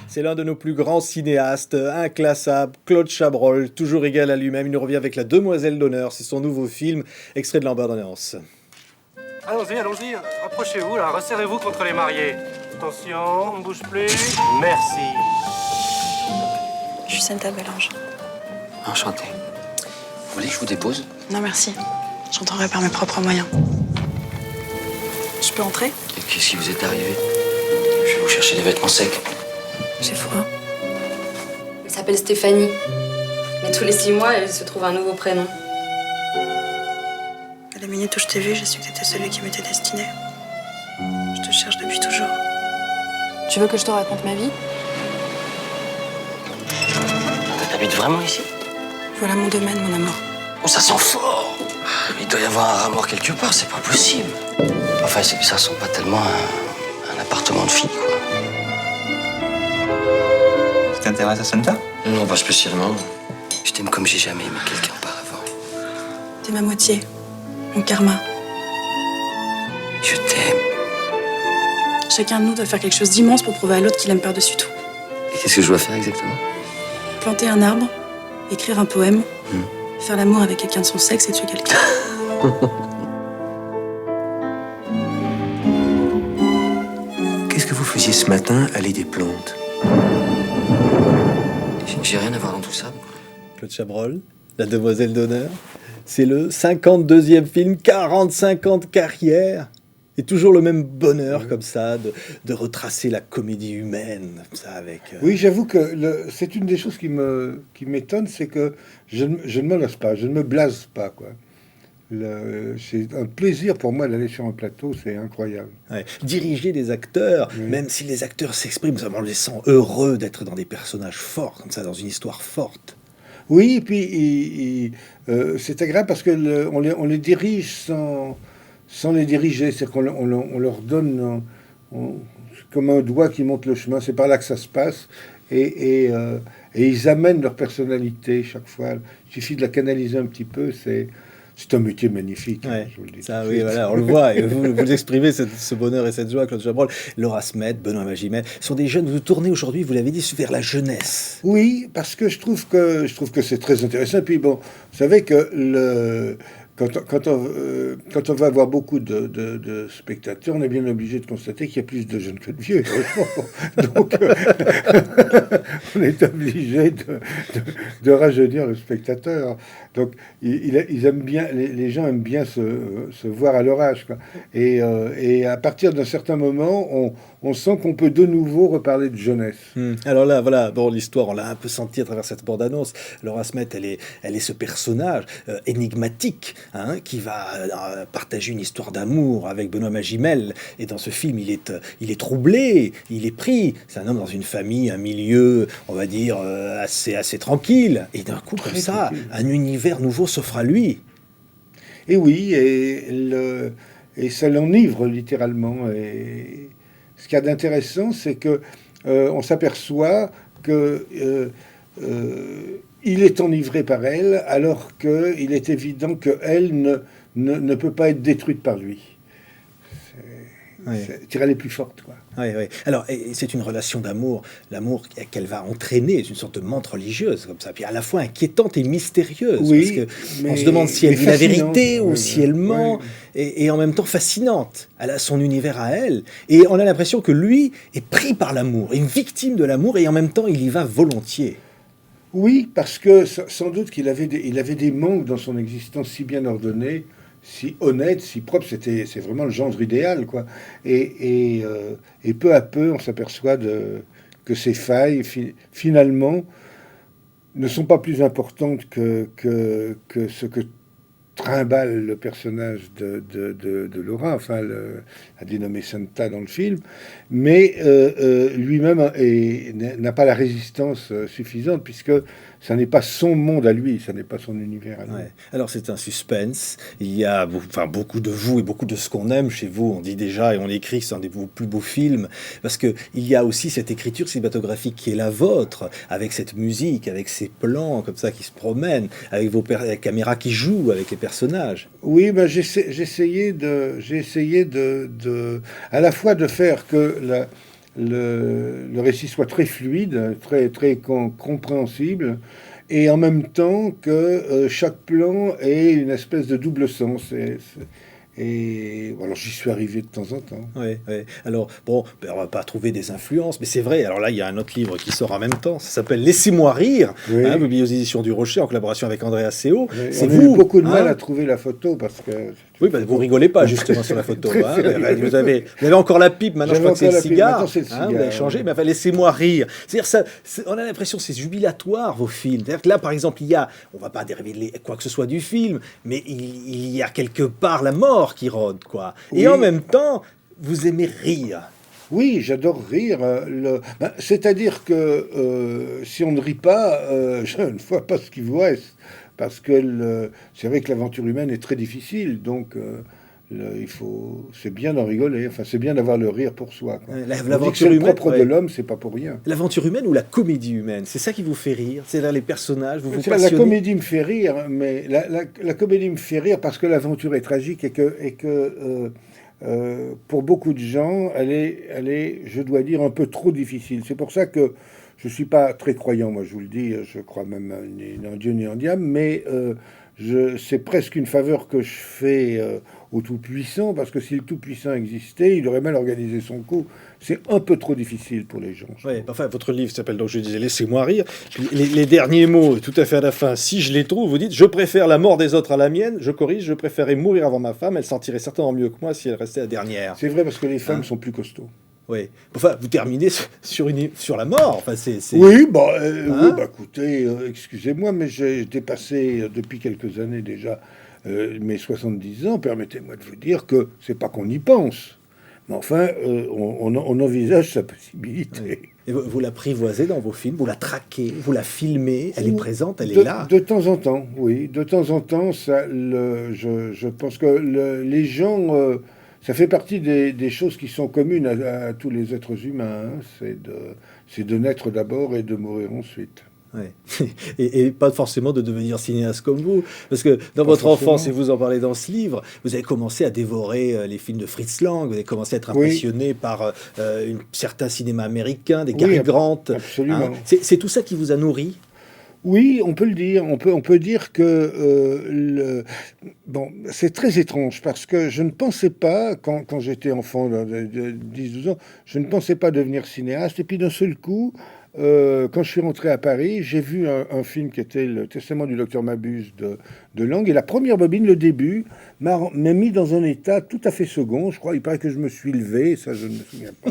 C'est l'un de nos plus grands cinéastes, inclassable, Claude Chabrol, toujours égal à lui-même. Il nous revient avec La Demoiselle d'honneur, c'est son nouveau film, extrait de l'abondance. Allons-y, allons-y, approchez-vous là, resserrez-vous contre les mariés. Attention, on ne bouge plus. Merci. Je suis Santa Bellange. Enchanté. Vous voulez que je vous dépose? Non, merci. J'entendrai par mes propres moyens. Je peux entrer? Et qu'est-ce qui vous est arrivé? Je vais vous chercher des vêtements secs. J'ai froid. Elle s'appelle Stéphanie. Mais tous les 6 mois, elle se trouve un nouveau prénom. À la minute où je t'ai vu, j'ai su que t'étais celui qui m'était destiné. Je te cherche depuis toujours. Tu veux que je te raconte ma vie? T'habites vraiment ici? Voilà mon domaine, mon amour. Oh, ça sent fort! Il doit y avoir un rat mort quelque part, c'est pas possible. Enfin, ça sent pas tellement un appartement de fille, quoi. Tu t'intéresses à Santa? Non, pas spécialement. Je t'aime comme j'ai jamais aimé quelqu'un auparavant. T'es ma moitié. Mon karma. Je t'aime. Chacun de nous doit faire quelque chose d'immense pour prouver à l'autre qu'il aime par-dessus tout. Et qu'est-ce que je dois faire exactement? Planter un arbre, écrire un poème, faire l'amour avec quelqu'un de son sexe et tuer quelqu'un. Qu'est-ce que vous faisiez ce matin à l'île des plantes? J'ai rien à voir dans tout ça. Claude Chabrol, La Demoiselle d'honneur. C'est le 52e film, 45 ans de carrière. Et toujours le même bonheur comme ça, de retracer la comédie humaine, comme ça, avec... Oui, j'avoue que c'est une des choses qui m'étonne, c'est que je ne me lasse pas, je ne me blase pas, quoi. C'est un plaisir pour moi d'aller sur un plateau, c'est incroyable. Ouais. Diriger des acteurs, même si les acteurs s'expriment, on les sent heureux d'être dans des personnages forts, comme ça, dans une histoire forte. Oui, et puis c'est agréable parce que on les dirige sans les diriger, c'est qu'on on leur donne comme un doigt qui montre le chemin, c'est par là que ça se passe, et ils amènent leur personnalité chaque fois. Il suffit de la canaliser un petit peu, c'est un métier magnifique, Ouais, je vous le dis. ça, oui, voilà, on le voit, et vous exprimez ce bonheur et cette joie, Claude Chabrol. Laura Smet, Benoît Magimel, sont des jeunes, vous tournez aujourd'hui, vous l'avez dit, vers la jeunesse. Oui, parce que je trouve que c'est très intéressant. Et puis bon, vous savez que quand on va avoir beaucoup de spectateurs, on est bien obligé de constater qu'il y a plus de jeunes que de vieux. Donc, on est obligé de rajeunir le spectateur. Donc, ils aiment bien, les gens aiment bien se voir à leur âge, quoi. Et à partir d'un certain moment, on sent qu'on peut de nouveau reparler de jeunesse. Alors là, voilà, bon, l'histoire, on l'a un peu senti à travers cette bande-annonce. Laura Smet, elle est ce personnage énigmatique, qui va partager une histoire d'amour avec Benoît Magimel. Et dans ce film, il est troublé, il est pris. C'est un homme dans une famille, un milieu, on va dire, assez tranquille. Et d'un coup, comme ça, un univers nouveau s'offre à lui. Et oui, et ça l'enivre littéralement. Et ce qu'il y a d'intéressant, c'est que on s'aperçoit que il est enivré par elle, alors qu'il est évident qu'elle ne peut pas être détruite par lui. C'est elle est plus forte, quoi. Oui. Alors, c'est une relation d'amour, l'amour qu'elle va entraîner, c'est une sorte de menthe religieuse, comme ça, puis à la fois inquiétante et mystérieuse, Oui, parce que on se demande si elle dit la vérité ou si elle ment, et en même temps fascinante. Elle a son univers à elle, et on a l'impression que lui est pris par l'amour, une victime de l'amour, et en même temps, il y va volontiers. Oui, parce que sans doute qu'il avait des manques dans son existence si bien ordonnée, si honnête, si propre, c'est vraiment le genre idéal, quoi. Et peu à peu, on s'aperçoit que ces failles, finalement, ne sont pas plus importantes que ce que trimballe le personnage de Laura, enfin, a dénommé Santa dans le film, mais lui-même n'a pas la résistance suffisante, puisque ça n'est pas son monde à lui, ça n'est pas son univers à lui. Ouais. Alors c'est un suspense, il y a beaucoup de vous et beaucoup de ce qu'on aime chez vous, on dit déjà et on l'écrit, c'est un des plus beaux films, parce qu'il y a aussi cette écriture cinématographique qui est la vôtre, avec cette musique, avec ces plans comme ça qui se promènent, avec vos caméras qui jouent avec les personnages. Oui, ben j'ai essayé à la fois de faire que le récit soit très fluide, très compréhensible, et en même temps que chaque plan ait une espèce de double sens. Et alors j'y suis arrivé de temps en temps. Ouais, ouais. Alors, bon, ben, on va pas trouver des influences, mais c'est vrai. Alors là, il y a un autre livre qui sort en même temps. Ça s'appelle Laissez-moi rire, Oui. publié aux éditions du Rocher en collaboration avec Andrea Seo. Oui, C'est on a eu vous. beaucoup de mal hein à trouver la photo parce que... Oui, bah, vous rigolez pas justement sur la photo. Très Hein. sérieux. Vous avez encore la pipe, maintenant je J'avais crois que c'est le encore la pipe, cigare. maintenant c'est le Hein, vous cigare, avez changé, ouais. mais enfin, laissez-moi rire. C'est-à-dire, on a l'impression que c'est jubilatoire vos films. C'est-à-dire que là, par exemple, on va pas révéler quoi que ce soit du film, mais il y a quelque part la mort qui rôde, quoi. Et Oui. en même temps, vous aimez rire. Oui, j'adore rire. C'est-à-dire que si on ne rit pas, je ne vois pas ce qui vous reste. Parce que c'est vrai que l'aventure humaine est très difficile, donc c'est bien d'en rigoler. Enfin, c'est bien d'avoir le rire pour soi. Quoi. L'aventure c'est le humaine, propre de l'homme, c'est pas pour rien. L'aventure humaine ou la comédie humaine, c'est ça qui vous fait rire. C'est-à-dire les personnages, vous La passionnez. comédie me fait rire, mais la comédie me fait rire parce que l'aventure est tragique et que pour beaucoup de gens, elle est, je dois dire, un peu trop difficile. C'est pour ça que je suis pas très croyant, moi je vous le dis, je crois même ni en Dieu ni en diable, mais c'est presque une faveur que je fais au Tout-Puissant, parce que si le Tout-Puissant existait, il aurait mal organisé son coup. C'est un peu trop difficile pour les gens. Ouais, enfin, votre livre s'appelle, donc je disais, Laissez-moi rire. Puis les derniers mots, tout à fait à la fin, si je les trouve, vous dites, je préfère la mort des autres à la mienne, je corrige, je préférais mourir avant ma femme, elle sentirait certainement mieux que moi si elle restait la dernière. C'est vrai parce que les femmes sont plus costauds. Oui. Enfin, vous terminez sur la mort. Enfin, Oui, Hein écoutez, excusez-moi, mais j'ai dépassé depuis quelques années déjà mes 70 ans. Permettez-moi de vous dire que c'est pas qu'on y pense, mais enfin, on envisage sa possibilité. Oui. Et vous l'apprivoisez dans vos films, vous la traquez, vous la filmez, elle est présente, elle est De, là. de temps en temps, oui. De temps en temps, je pense que les gens... ça fait partie des choses qui sont communes à tous les êtres humains. Hein. C'est de naître d'abord et de mourir ensuite. Ouais. Et pas forcément de devenir cinéaste comme vous. Parce que dans votre forcément. enfance, et vous en parlez dans ce livre, vous avez commencé à dévorer les films de Fritz Lang, vous avez commencé à être impressionné par un certain cinéma américain, des Cary Grant. Absolument. Hein. C'est tout ça qui vous a nourri? Oui, on peut le dire. On peut dire que c'est très étrange parce que je ne pensais pas, quand j'étais enfant de 10-12 ans, je ne pensais pas devenir cinéaste. Et puis d'un seul coup, quand je suis rentré à Paris, j'ai vu un film qui était Le Testament du docteur Mabuse de Lang. Et la première bobine, le début, m'a mis dans un état tout à fait second. Je crois, il paraît que je me suis levé, ça je ne me souviens pas.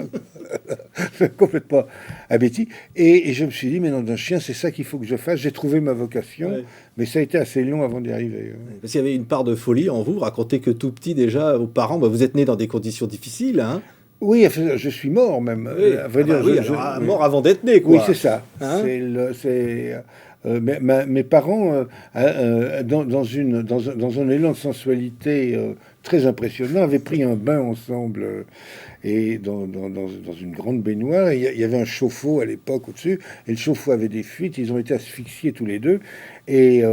Complètement abéti. Et je me suis dit, mais non, d'un chien, c'est ça qu'il faut que je fasse. J'ai trouvé ma vocation, Ouais. mais ça a été assez long avant d'y arriver. Parce qu'il y avait une part de folie en vous. Racontez que tout petit déjà, vos parents, vous êtes né dans des conditions difficiles. Hein. Oui, je suis mort même. Oui. À vrai dire, Mort avant d'être né, quoi. Oui, c'est ça. Hein Mes parents, dans un élan de sensualité très impressionnant, avaient pris un bain ensemble et dans une grande baignoire. Il y avait un chauffe-eau à l'époque au-dessus, et le chauffe-eau avait des fuites. Ils ont été asphyxiés tous les deux. Et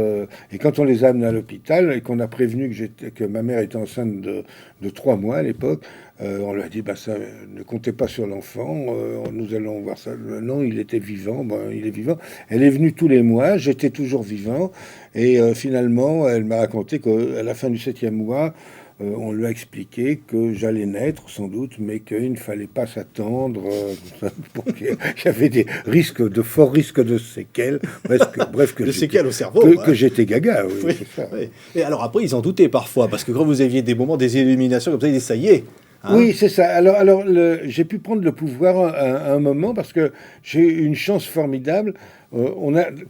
quand on les a amenés à l'hôpital et qu'on a prévenu que ma mère était enceinte de 3 mois à l'époque, on lui a dit, ça, ne comptez pas sur l'enfant, nous allons voir ça. Non, il était vivant, il est vivant. Elle est venue tous les mois, j'étais toujours vivant, et finalement, elle m'a raconté qu'à la fin du 7e mois, on lui a expliqué que j'allais naître, sans doute, mais qu'il ne fallait pas s'attendre, qu'il y avait des forts risques de séquelles, bref que de séquelles au cerveau. Que j'étais gaga, oui, c'est ça. Oui. Et alors après, ils en doutaient parfois, parce que quand vous aviez des moments, des illuminations comme ça, ils disaient, ça y est. Hein. Oui, c'est ça. Alors j'ai pu prendre le pouvoir à un moment parce que j'ai eu une chance formidable.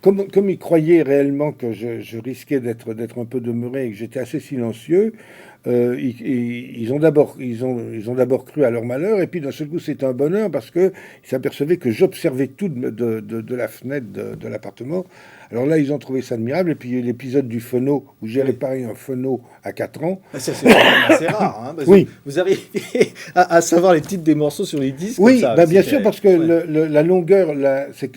Comme ils croyaient réellement que je risquais d'être un peu demeuré et que j'étais assez silencieux, ils ont d'abord cru à leur malheur, et puis d'un seul coup c'était un bonheur parce que ils s'apercevaient que j'observais tout de la fenêtre de l'appartement. Alors là, ils ont trouvé ça admirable. Et puis l'épisode du phono, où j'ai réparé un phono à 4 ans. Ça, c'est assez rare. Hein, parce que vous arrivez à savoir les titres des morceaux sur les disques. Oui, comme ça, bien sûr, parce que la longueur,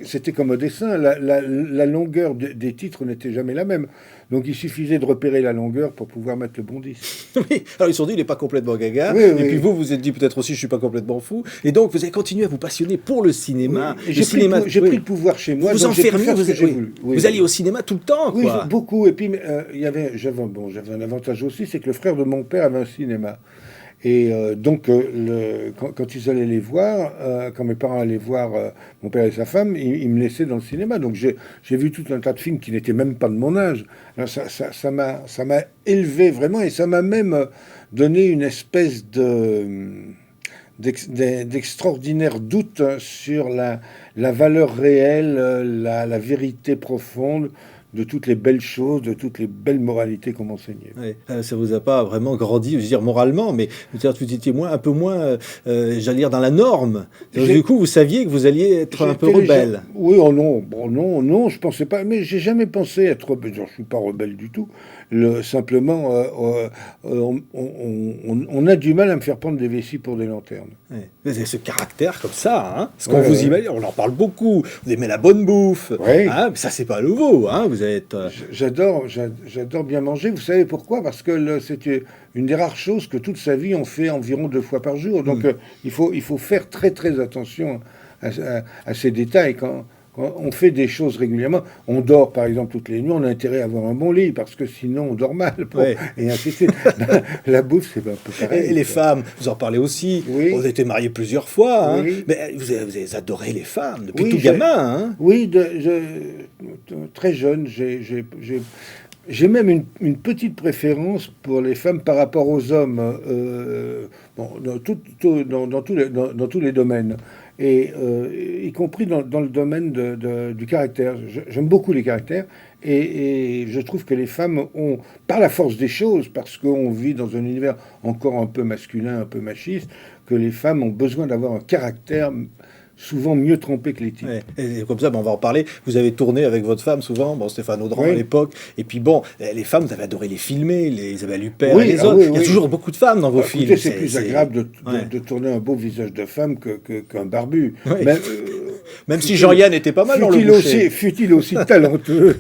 c'était comme au dessin, la longueur des titres n'était jamais la même. Donc il suffisait de repérer la longueur pour pouvoir mettre le bon disque. Oui, alors ils se sont dit, il n'est pas complètement gaga. Oui, Et oui. puis vous vous êtes dit peut-être aussi, je ne suis pas complètement fou. Et donc, vous avez continué à vous passionner pour le cinéma. Oui, Le j'ai cinéma, pris oui. le pouvoir chez moi. Vous donc j'ai pu enfermiez, faire ce vous, que j'ai oui. voulu. Oui, Vous oui. alliez au cinéma tout le temps, Oui, quoi. beaucoup. Et puis, j'avais un avantage aussi, c'est que le frère de mon père avait un cinéma. Et donc, quand ils allaient les voir, quand mes parents allaient voir mon père et sa femme, ils me laissaient dans le cinéma. Donc, j'ai vu tout un tas de films qui n'étaient même pas de mon âge. Alors, ça m'a élevé vraiment, et ça m'a même donné une espèce d'extraordinaire doute sur la valeur réelle, la vérité profonde de toutes les belles choses, de toutes les belles moralités qu'on m'enseignait. Ouais. Ça vous a pas vraiment grandi, je veux dire, moralement, mais vous étiez un peu moins, j'allais dire, dans la norme. Donc, du coup, vous saviez que vous alliez être un peu rebelle. Oui, oh non, bon, non, je pensais pas, mais j'ai jamais pensé être rebelle. Je suis pas rebelle du tout. Simplement, on a du mal à me faire prendre des vessies pour des lanternes. Ouais. Vous avez ce caractère comme ça, hein, ce qu'on Ouais, vous ouais. imagine, on en parle beaucoup. Vous aimez la bonne bouffe, Ouais. hein, mais ça c'est pas nouveau, hein. Vous êtes. J'adore bien manger. Vous savez pourquoi? Parce que c'est une des rares choses que toute sa vie on fait environ 2 fois par jour. Donc il faut faire très très attention à ces détails. Quand on fait des choses régulièrement, on dort par exemple toutes les nuits, on a intérêt à avoir un bon lit parce que sinon on dort mal. Ouais. Et ainsi de suite. La bouffe, c'est un peu pareil. Et les femmes, vous en parlez aussi. Oui. Vous avez été mariés plusieurs fois, hein, Oui. mais vous avez adoré les femmes depuis Oui, tout gamin, hein. Oui, très jeune, j'ai même une petite préférence pour les femmes par rapport aux hommes, dans tous les domaines, et y compris dans le domaine du caractère. J'aime beaucoup les caractères, et je trouve que les femmes ont, par la force des choses, parce qu'on vit dans un univers encore un peu masculin, un peu machiste, que les femmes ont besoin d'avoir un caractère souvent mieux trempé que les types. Ouais. Et comme ça, on va en parler. Vous avez tourné avec votre femme souvent, Stéphane Audran Oui. à l'époque. Et puis les femmes, vous avez adoré les filmer, les Isabelle Huppert, Oui, les ah autres. oui, Il y a oui. toujours beaucoup de femmes dans vos Écoutez, films. c'est plus agréable Ouais. de tourner un beau visage de femme qu'un barbu. Oui. Même, Même si Jean-Yann était pas mal dans le boucher. Fut-il aussi talentueux.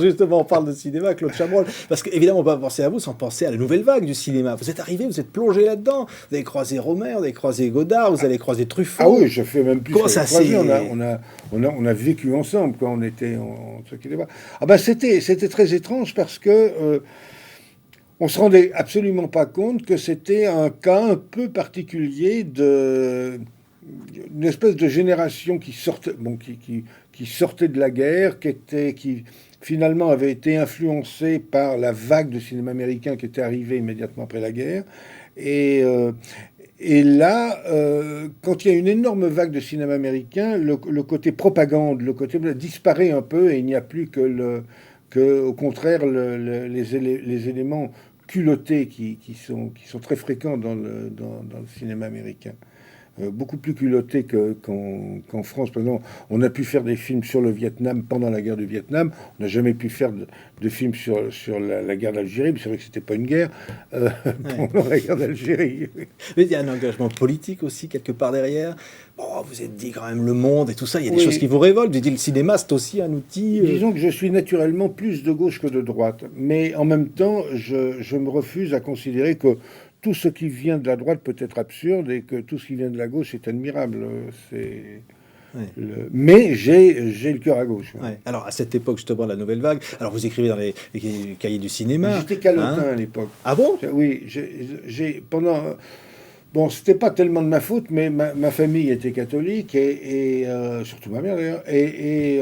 Justement, on parle de cinéma, Claude Chabrol. Parce qu'évidemment, on ne peut pas penser à vous sans penser à la nouvelle vague du cinéma. Vous êtes arrivé, vous êtes plongé là-dedans. Vous avez croisé Romer, vous avez croisé Godard, vous avez croisé Truffaut. Ah oui, je fais même plus. Comment que ça croiser. s'est- On a vécu ensemble quand on était en ce qui est là-bas. Ah ben c'était très étrange parce que on se rendait absolument pas compte que c'était un cas un peu particulier d'une espèce de génération qui sortait, qui sortait de la guerre, qui finalement avait été influencée par la vague de cinéma américain qui était arrivée immédiatement après la guerre. Et là, quand il y a une énorme vague de cinéma américain, le côté propagande, le côté disparaît un peu, et il n'y a plus au contraire les éléments culottés qui sont très fréquents dans le cinéma américain. Beaucoup plus culottés qu'en France. Par exemple, on a pu faire des films sur le Vietnam pendant la guerre du Vietnam. On n'a jamais pu faire de films sur la guerre d'Algérie. C'est vrai que c'était pas une guerre pendant la guerre d'Algérie. Mais il y a un engagement politique aussi quelque part derrière. Bon, vous êtes dit quand même le monde et tout ça. Il y a des Oui. choses qui vous révoltent. Vous avez dit le cinéma, c'est aussi un outil. Disons que je suis naturellement plus de gauche que de droite. Mais en même temps, je me refuse à considérer que tout ce qui vient de la droite peut être absurde et que tout ce qui vient de la gauche est admirable. Mais j'ai le cœur à gauche. Ouais. Alors, à cette époque, justement, la nouvelle vague, alors vous écrivez dans les cahiers du cinéma. J'étais calotin hein. à l'époque. Ah bon? Oui, pendant... Bon, c'était pas tellement de ma faute, mais ma famille était catholique, et surtout ma mère d'ailleurs. Et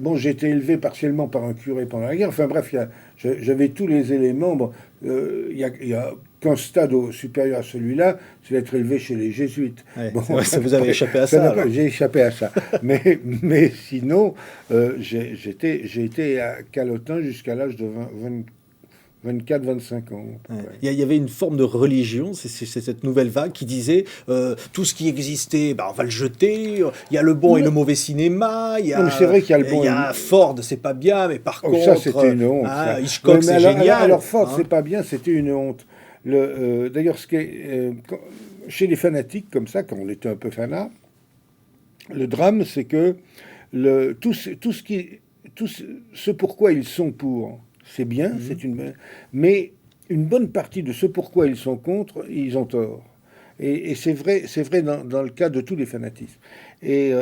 bon, j'ai été élevé partiellement par un curé pendant la guerre. Enfin bref, j'avais tous les éléments. Bon, il y a qu'un stade supérieur à celui-là, c'est d'être élevé chez les jésuites. Ouais, Bon, c'est vrai, vous avez échappé à ça. alors. J'ai échappé à ça. mais sinon, j'ai été à calotin jusqu'à l'âge de 24-25 ans. Ouais. Il y avait une forme de religion, c'est cette nouvelle vague qui disait tout ce qui existait, on va le jeter. Il y a le bon et le mauvais cinéma. Il y a, Non, mais c'est vrai qu'il y a le bon il y et a le- Ford, c'est pas bien, mais par contre, Ça, c'était une honte. ça. Hitchcock, Ouais, mais c'est génial. Alors Ford, hein. c'est pas bien, c'était une honte. D'ailleurs, chez les fanatiques comme ça, quand on était un peu fanat, le drame, c'est que tout ce qui ce pourquoi ils sont pour, c'est bien, mais une bonne partie de ce pourquoi ils sont contre, ils ont tort. Et c'est vrai dans le cas de tous les fanatismes. Et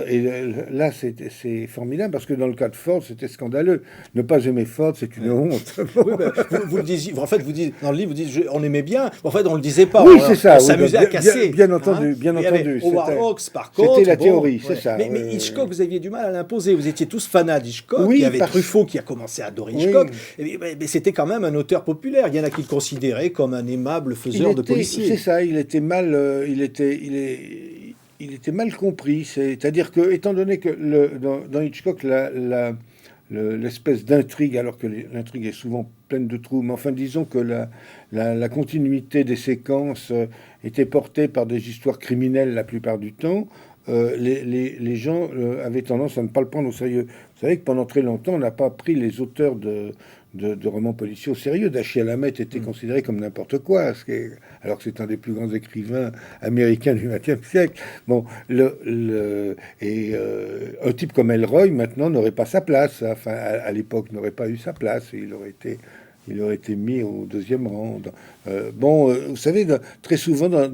là, c'est formidable, parce que dans le cas de Ford, c'était scandaleux. Ne pas aimer Ford, c'est une honte. Oui, ben, vous le disiez, en fait, vous dites, dans le livre, vous dites, on aimait bien, en fait, on le disait pas. Oui, c'est ça. On s'amusait à casser. Bien entendu, bien entendu. Howard Hawks, par contre. C'était la théorie, c'est ça. Mais Hitchcock, vous aviez du mal à l'imposer. Vous étiez tous fanats d'Hitchcock. Oui, il y avait Truffaut qui a commencé à adorer Hitchcock. Mais c'était quand même un auteur populaire. Il y en a qui le considéraient comme un aimable faiseur de policiers. C'est ça, il était mal compris. C'est-à-dire que, étant donné que dans Hitchcock, l'espèce d'intrigue, alors que l'intrigue est souvent pleine de trous, mais enfin disons que la continuité des séquences était portée par des histoires criminelles la plupart du temps, les gens avaient tendance à ne pas le prendre au sérieux. Vous savez que pendant très longtemps, on n'a pas pris les auteurs de romans policiers au sérieux. Dashiell Hammett était considéré comme n'importe quoi, alors que c'est un des plus grands écrivains américains du XXe siècle. Bon, un type comme Elroy, maintenant, n'aurait pas sa place. Enfin, à l'époque, n'aurait pas eu sa place. Il aurait été mis au deuxième rang. Vous savez, très souvent, dans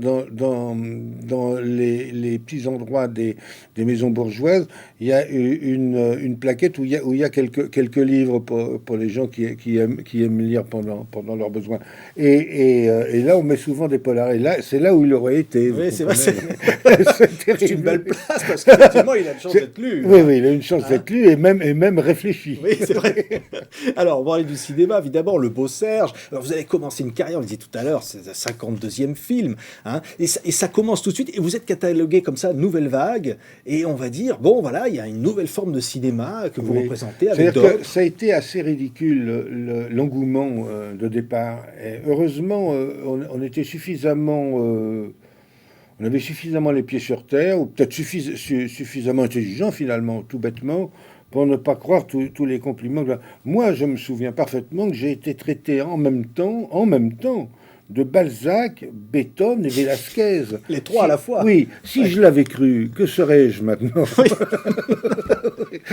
les petits endroits des maisons bourgeoises, il y a une plaquette où il y a quelques livres pour les gens qui aiment lire pendant leurs besoins. Et là, on met souvent des polars. Et là, c'est là où il aurait été. Oui, c'est vrai. C'est une belle place, parce qu'effectivement, il a une chance d'être lu. Oui, il a une chance d'être lu, et même réfléchi. Oui, c'est vrai. Alors, on va parler du cinéma, évidemment, Le Beau Serge. Alors, vous avez commencé une carrière, on le disait tout à l'heure, c'est le 52e film, hein, et ça commence tout de suite, et vous êtes catalogué comme ça, nouvelle vague, et on va dire, bon, voilà, il y a une nouvelle forme de cinéma que vous représentez avec d'autres. Ça a été assez ridicule, l'engouement de départ. Et heureusement, on était suffisamment... on avait suffisamment les pieds sur terre, ou peut-être suffisamment intelligent, finalement, tout bêtement, pour ne pas croire tous les compliments. Moi, je me souviens parfaitement que j'ai été traité en même temps, de Balzac, Beethoven et Velázquez. Les trois à la fois. Oui, si je l'avais cru, que serais-je maintenant? Oui.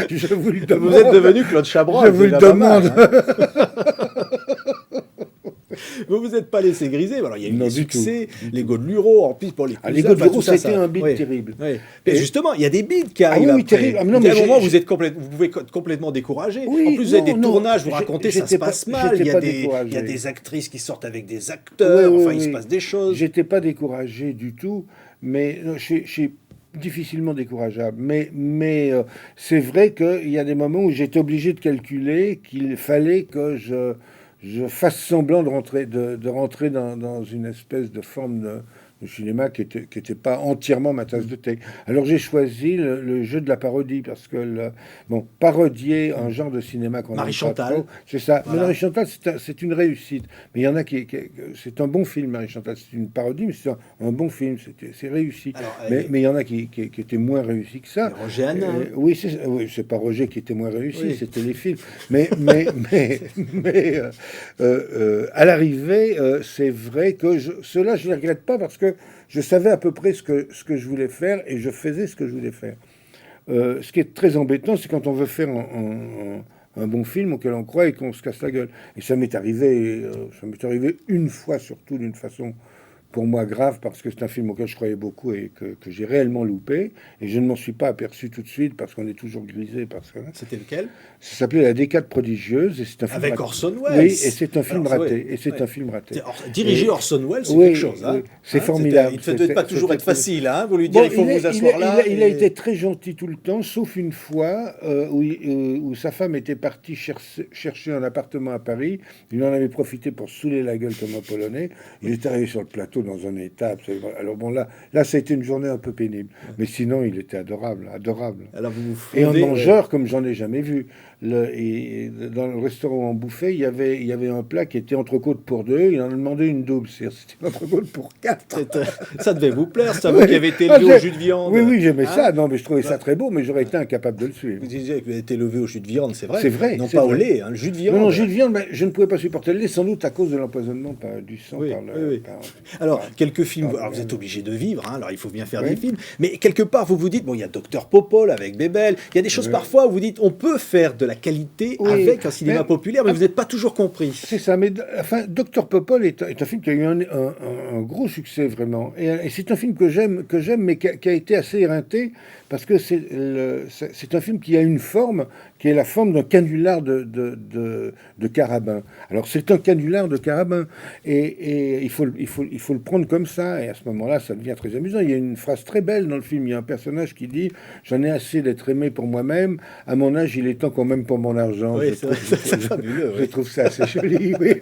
Je vous le demande. Vous êtes devenu Claude Chabrol. Je vous le demande. Vous vous êtes pas laissé griser. Alors, il y a eu des succès, tout. L'Ego de Luro, en plus pour les cousins. L'Ego de Luro, c'était un beat terrible. Oui. Mais justement, il y a des beats qui arrivent oui, après. terrible. À un moment, vous pouvez être complètement découragé. Oui, en plus, vous avez des tournages, vous racontez, ça se passe mal. Il y a des actrices qui sortent avec des acteurs. Il se passe des choses. J'étais pas découragé du tout, mais je suis difficilement décourageable. Mais c'est vrai qu'il y a des moments où j'étais obligé de calculer qu'il fallait que je fasse semblant de rentrer dans une espèce de forme de cinéma qui était pas entièrement ma tasse de thé. Alors j'ai choisi le jeu de la parodie, parce que parodier un genre de cinéma qu'on Marie Chantal, c'est ça. Voilà. Mais Marie Chantal, c'est une réussite. Mais il y en a c'est un bon film, Marie Chantal. C'est une parodie, mais c'est un bon film. C'est réussi. Alors, mais il y en a qui étaient moins réussis que ça. Roger Hanin. Oui, c'est pas Roger qui était moins réussi, Oui. c'était les films. Mais à l'arrivée, c'est vrai que cela, je ne les regrette pas, parce que je savais à peu près ce que je voulais faire, et je faisais ce que je voulais faire. Ce qui est très embêtant, c'est quand on veut faire un bon film auquel on croit et qu'on se casse la gueule. Et ça m'est arrivé une fois, surtout, d'une façon pour moi grave, parce que c'est un film auquel je croyais beaucoup et que j'ai réellement loupé, et je ne m'en suis pas aperçu tout de suite, parce qu'on est toujours grisé par ça. C'était lequel? Ça s'appelait La Décade prodigieuse, et c'est un film avec raté. Orson Welles. Oui, et c'est un film raté. Oui. Et c'est un film raté. Diriger Orson Welles, c'est oui, quelque chose. Hein. Oui. C'est formidable. Ça ne doit pas toujours être facile. Hein. Vous lui Bon, dire, il faut vous asseoir là. Il a été très gentil tout le temps, sauf une fois où sa femme était partie chercher un appartement à Paris. Il en avait profité pour saouler la gueule comme un Polonais. Il est arrivé sur le plateau dans un état. Alors bon, là, ça a été une journée un peu pénible. Mais sinon, il était adorable. Alors et un mangeur comme j'en ai jamais vu. Et dans le restaurant où on bouffait, il y avait un plat qui était entrecôte pour deux. Il en a demandé une double. C'était une entrecôte pour 4. Ça devait vous plaire, c'est vous qui avez été élevé au jus de viande. Oui, j'aimais ça. Non, mais je trouvais ça très beau, mais j'aurais été incapable de le suivre. Vous disiez que vous avez été élevé au jus de viande, c'est vrai. C'est vrai. Non, pas au lait, le jus de viande. Non, jus de viande, je ne pouvais pas supporter le lait, sans doute à cause de l'empoisonnement du sang. Oui. Alors, Alors, quelques films, alors vous êtes obligé de vivre, hein, alors il faut bien faire des films, mais quelque part, vous vous dites, bon, il y a Docteur Popol avec Bébel, il y a des choses parfois où vous dites, on peut faire de la qualité avec un cinéma populaire, mais vous n'êtes pas toujours compris. C'est ça, mais enfin, Docteur Popol est un film qui a eu un gros succès, vraiment. Et c'est un film que j'aime, mais qui a été assez éreinté, parce que c'est un film qui a une forme, qui est la forme d'un canular de carabin. Alors, c'est un canular de carabin, et il faut le prendre comme ça, et à ce moment-là, ça devient très amusant. Il y a une phrase très belle dans le film, il y a un personnage qui dit « J'en ai assez d'être aimé pour moi-même, à mon âge, il est temps qu'on m'aime pour mon argent. » Oui, c'est fabuleux. Je trouve ça assez joli, oui.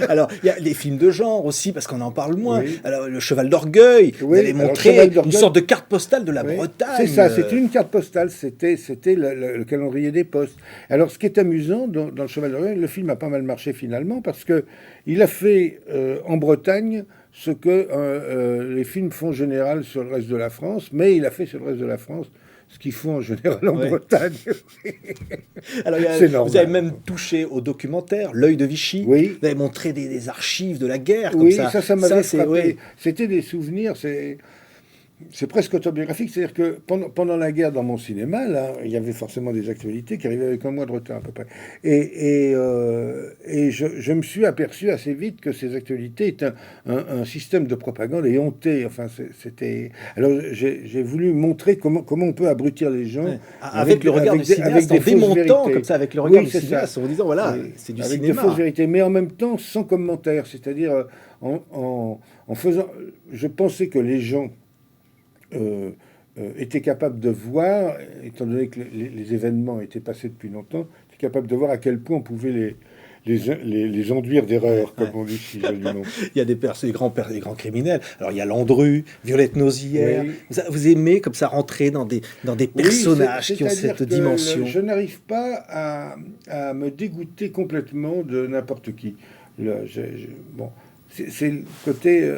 Alors, il y a les films de genre aussi, parce qu'on en parle moins. Oui. Alors, le Cheval d'Orgueil, vous avez montré une sorte de carte postale de la Bretagne. C'est ça, c'était une carte postale, c'était le calendrier des postes. Alors, ce qui est amusant dans le Cheval d'Orgueil, le film a pas mal marché finalement, parce que il a fait en Bretagne ce que les films font en général sur le reste de la France, mais il a fait sur le reste de la France ce qu'ils font en général en Bretagne. Alors, vous avez même touché au documentaire, L'œil de Vichy. Oui. Vous avez montré des archives de la guerre. Oui, comme ça m'avait frappé. Oui. C'était des souvenirs, c'est presque autobiographique. C'est-à-dire que pendant la guerre, dans mon cinéma, là, il y avait forcément des actualités qui arrivaient avec un mois de retard à peu près. Et je me suis aperçu assez vite que ces actualités étaient un système de propagande éhonté. Enfin, c'était. Alors, j'ai voulu montrer comment on peut abrutir les gens avec le regard du cinéaste, en démontant comme ça avec le regard du cinéaste, en disant voilà, c'est du cinéma. Avec de fausses vérités, mais en même temps sans commentaire. C'est-à-dire en faisant. Je pensais que les gens étaient capables de voir, étant donné que les événements étaient passés depuis longtemps, étaient capables de voir à quel point on pouvait les enduire d'erreurs, comme on dit si joliment. Il y a des grands criminels. Alors il y a Landru, Violette Nozière. Oui. Vous aimez comme ça rentrer dans des personnages qui ont cette dimension. Je n'arrive pas à me dégoûter complètement de n'importe qui. Bon, c'est le côté...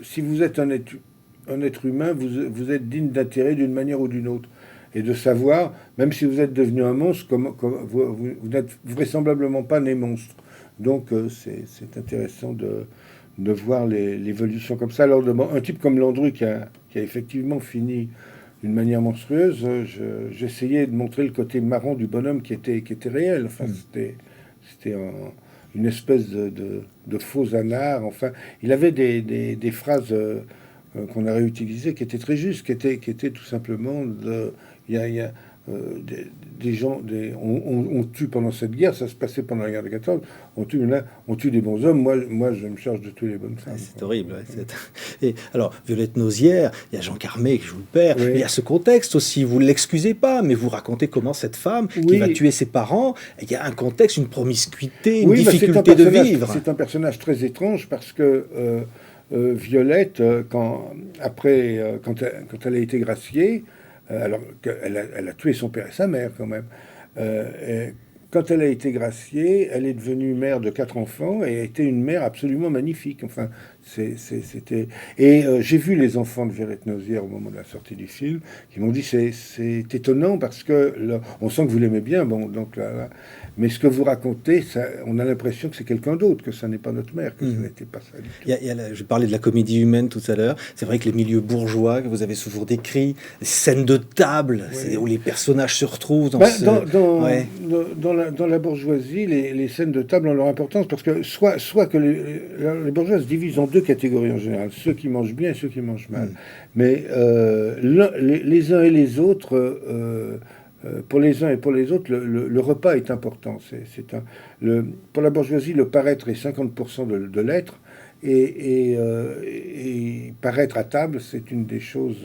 si vous êtes un être humain, vous êtes digne d'intérêt d'une manière ou d'une autre. Et de savoir, même si vous êtes devenu un monstre, vous n'êtes vraisemblablement pas né monstre. Donc c'est intéressant de voir l'évolution comme ça. Alors un type comme Landru qui a effectivement fini d'une manière monstrueuse, j'essayais de montrer le côté marrant du bonhomme qui était réel. Enfin, c'était une espèce de faux anard. Enfin, il avait des phrases... qu'on a réutilisé, qui était très juste, qui était tout simplement il y a des gens, on tue pendant cette guerre, ça se passait pendant la guerre de 14, on tue des bons hommes, moi je me charge de tuer les bonnes femmes. C'est horrible. Et alors, Violette Nozière, il y a Jean Carmé qui joue le père, il y a ce contexte aussi, vous ne l'excusez pas, mais vous racontez comment cette femme qui va tuer ses parents, il y a un contexte, une promiscuité, une difficulté de vivre. C'est un personnage très étrange parce que Violette, quand elle a été graciée, alors qu'elle a tué son père et sa mère quand même, quand elle a été graciée, elle est devenue mère de 4 enfants et a été une mère absolument magnifique. Enfin, c'était... Et j'ai vu les enfants de Violette Nozière au moment de la sortie du film, qui m'ont dit c'est étonnant parce que on sent que vous l'aimez bien, bon, donc là, mais ce que vous racontez, on a l'impression que c'est quelqu'un d'autre, que ça n'est pas notre mère, que ça n'était pas ça du tout. Je parlais de la comédie humaine tout à l'heure. C'est vrai que les milieux bourgeois que vous avez souvent décrits, les scènes de table, où les personnages se retrouvent dans dans la bourgeoisie, les scènes de table ont leur importance parce que soit que les bourgeois se divisent en 2 catégories en général, ceux qui mangent bien et ceux qui mangent mal. Mais les uns et les autres... pour les uns et pour les autres, le repas est important. Pour la bourgeoisie, le paraître est 50% de l'être, et paraître à table, c'est une des choses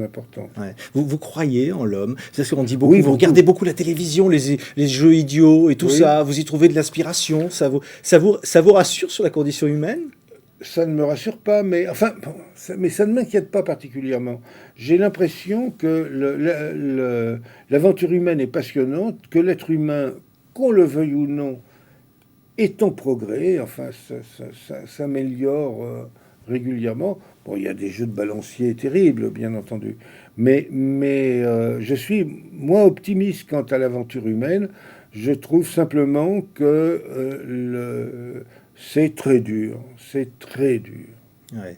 importantes. Ouais. Vous croyez en l'homme? C'est ce qu'on dit beaucoup. Vous regardez beaucoup la télévision, les jeux idiots et tout ça. Vous y trouvez de l'inspiration. Ça vous rassure sur la condition humaine? Ça ne me rassure pas, mais enfin, mais ça ne m'inquiète pas particulièrement. J'ai l'impression que l'aventure humaine est passionnante, que l'être humain, qu'on le veuille ou non, est en progrès. Enfin, ça s'améliore régulièrement. Bon, il y a des jeux de balancier terribles, bien entendu, mais je suis moins optimiste quant à l'aventure humaine. Je trouve simplement que c'est très dur, Ouais.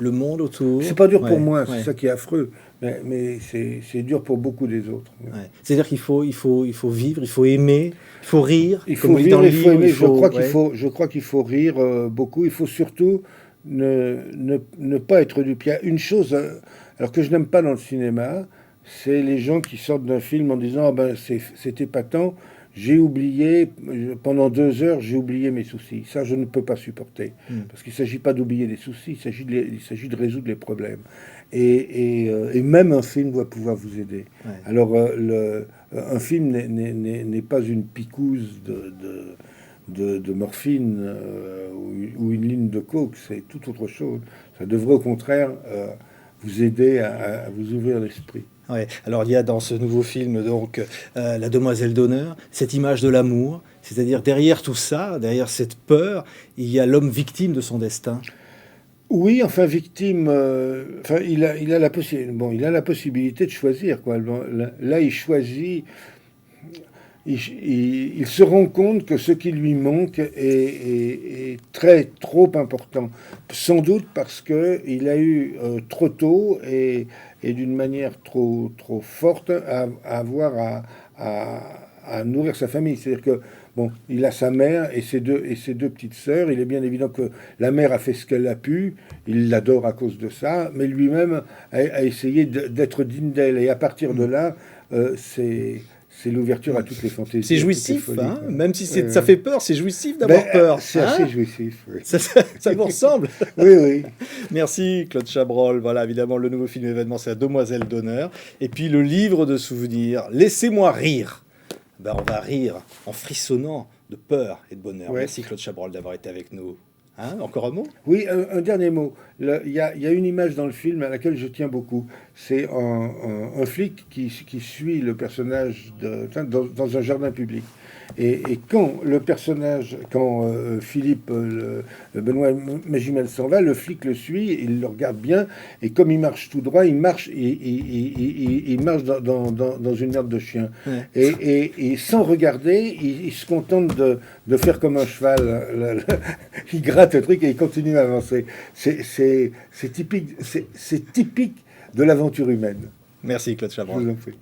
Le monde autour. C'est pas dur pour Ouais, moi, ouais. c'est ça qui est affreux, mais c'est dur pour beaucoup des autres. Ouais. C'est-à-dire qu'il faut vivre, il faut aimer, il faut rire. Il comme faut on dit dans vivre, le il faut livre, aimer. ouais. Je crois qu'il faut rire beaucoup. Il faut surtout ne pas être dupe. Il y a une chose, alors que je n'aime pas dans le cinéma, c'est les gens qui sortent d'un film en disant ah ben c'est épatant. J'ai oublié, pendant 2 heures, j'ai oublié mes soucis. Ça, je ne peux pas supporter. Parce qu'il ne s'agit pas d'oublier les soucis, il s'agit de résoudre les problèmes. Et même un film doit pouvoir vous aider. Ouais. Alors, un film n'est pas une picouse de morphine ou une ligne de coke, c'est tout autre chose. Ça devrait au contraire vous aider à vous ouvrir l'esprit. Ouais. Alors il y a dans ce nouveau film donc la demoiselle d'honneur, cette image de l'amour, c'est-à-dire derrière tout ça, derrière cette peur, il y a l'homme victime de son destin. Oui, enfin victime, il a la possibilité de choisir quoi. Bon, là, il choisit. Il se rend compte que ce qui lui manque est trop important. Sans doute parce que il a eu trop tôt et d'une manière trop forte à avoir à nourrir sa famille. C'est-à-dire que bon, il a sa mère et ses deux petites sœurs. Il est bien évident que la mère a fait ce qu'elle a pu. Il l'adore à cause de ça, mais lui-même a essayé d'être digne d'elle. Et à partir de là, c'est l'ouverture à toutes les fantaisies. C'est jouissif, folies, hein, même si ça fait peur, c'est jouissif d'avoir peur. C'est assez jouissif. Oui. Ça vous ressemble? Oui, oui. Merci Claude Chabrol. Voilà, évidemment, le nouveau film événement, c'est La Demoiselle d'honneur. Et puis le livre de souvenirs, Laissez-moi rire. Ben, on va rire en frissonnant de peur et de bonheur. Ouais. Merci Claude Chabrol d'avoir été avec nous. Hein, encore un mot? Oui, un dernier mot. Il y a une image dans le film à laquelle je tiens beaucoup. C'est un flic qui suit le personnage dans un jardin public. Et quand Philippe Benoît Magimel s'en va, le flic le suit, il le regarde bien, et comme il marche tout droit, il marche dans une merde de chien. Ouais. Et sans regarder, il se contente de faire comme un cheval. Il gratte le truc et il continue à avancer. C'est typique de l'aventure humaine. Merci Claude Chabrol. Je vous en prie.